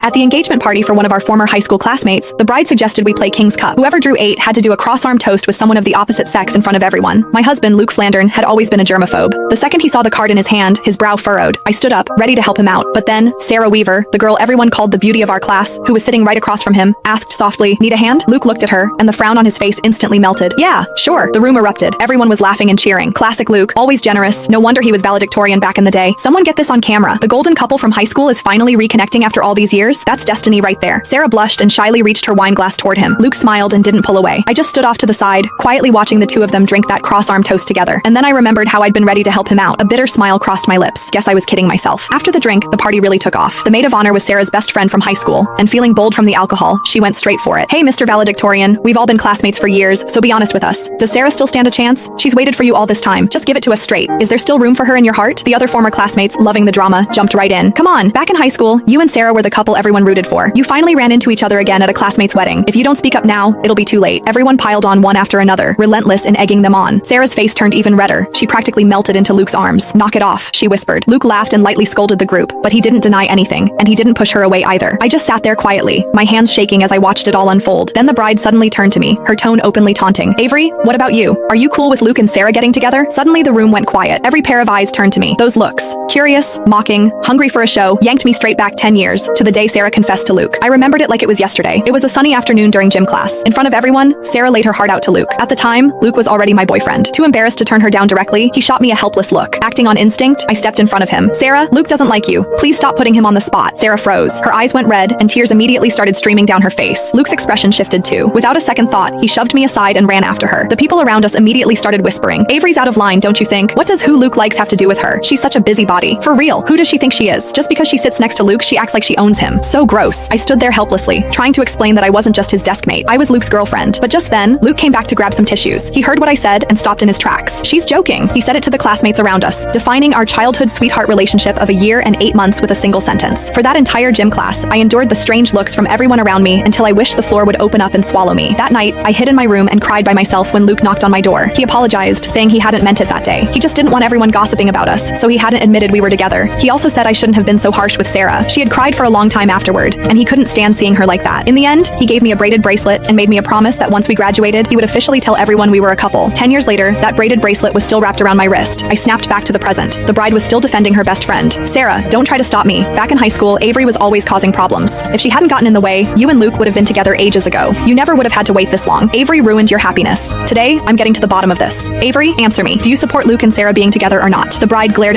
At the engagement party for one of our former high school classmates, the bride suggested we play King's Cup. Whoever drew 8 had to do a cross-arm toast with someone of the opposite sex in front of everyone. My husband, Luke Flandern, had always been a germaphobe. The second he saw the card in his hand, his brow furrowed. I stood up, ready to help him out. But then, Sarah Weaver, the girl everyone called the beauty of our class, who was sitting right across from him, asked softly, "Need a hand?" Luke looked at her, and the frown on his face instantly melted. "Yeah, sure." The room erupted. Everyone was laughing and cheering. Classic Luke, always generous. No wonder he was valedictorian back in the day. Someone get this on camera. The golden couple from high school is finally reconnecting after all these years. That's destiny right there. Sarah blushed and shyly reached her wine glass toward him. Luke smiled and didn't pull away. I just stood off to the side, quietly watching the two of them drink that cross-arm toast together. And then I remembered how I'd been ready to help him out. A bitter smile crossed my lips. Guess I was kidding myself. After the drink, the party really took off. The maid of honor was Sarah's best friend from high school, and feeling bold from the alcohol, she went straight for it. "Hey, Mr. Valedictorian, we've all been classmates for years, so be honest with us. Does Sarah still stand a chance? She's waited for you all this time. Just give it to us straight. Is there still room for her in your heart?" The other former classmates, loving the drama, jumped right in. "Come on, back in high school, you and Sarah were the couple everyone rooted for. You finally ran into each other again at a classmate's wedding. If you don't speak up now, it'll be too late." Everyone piled on one after another, relentless in egging them on. Sarah's face turned even redder. She practically melted into Luke's arms. "Knock it off," she whispered. Luke laughed and lightly scolded the group, but he didn't deny anything, and he didn't push her away either. I just sat there quietly, my hands shaking as I watched it all unfold. Then the bride suddenly turned to me, her tone openly taunting. "Avery, what about you? Are you cool with Luke and Sarah getting together?" Suddenly the room went quiet. Every pair of eyes turned to me. Those looks, curious, mocking, hungry for a show, yanked me straight back 10 years, to the day Sarah confessed to Luke. I remembered it like it was yesterday. It was a sunny afternoon during gym class. In front of everyone, Sarah laid her heart out to Luke. At the time, Luke was already my boyfriend. Too embarrassed to turn her down directly, he shot me a helpless look. Acting on instinct, I stepped in front of him. "Sarah, Luke doesn't like you. Please stop putting him on the spot." Sarah froze. Her eyes went red, and tears immediately started streaming down her face. Luke's expression shifted too. Without a second thought, he shoved me aside and ran after her. The people around us immediately started whispering, "Avery's out of line, don't you think? What does who Luke likes have to do with her? She's such a busybody. For real, who does she think she is? Just because she sits next to Luke, she acts like she owns him. So gross." I stood there helplessly, trying to explain that I wasn't just his desk mate. I was Luke's girlfriend. But just then, Luke came back to grab some tissues. He heard what I said and stopped in his tracks. "She's joking," he said it to the classmates around us, defining our childhood sweetheart relationship of a year and 8 months with a single sentence. For that entire gym class, I endured the strange looks from everyone around me until I wished the floor would open up and swallow me. That night, I hid in my room and cried by myself when Luke knocked on my door. He apologized, saying he hadn't meant it that day. He just didn't want everyone gossiping about us, so he hadn't admitted we were together. He also said I shouldn't have been so harsh with Sarah. She had cried for a long time afterward, and he couldn't stand seeing her like that. In the end, he gave me a braided bracelet and made me a promise that once we graduated, he would officially tell everyone we were a couple. 10 years later, that braided bracelet was still wrapped around my wrist. I snapped back to the present. The bride was still defending her best friend. "Sarah, don't try to stop me. Back in high school, Avery was always causing problems. If she hadn't gotten in the way, you and Luke would have been together ages ago. You never would have had to wait this long. Avery ruined your happiness. Today, I'm getting to the bottom of this. Avery, answer me. Do you support Luke and Sarah being together or not?" The bride glared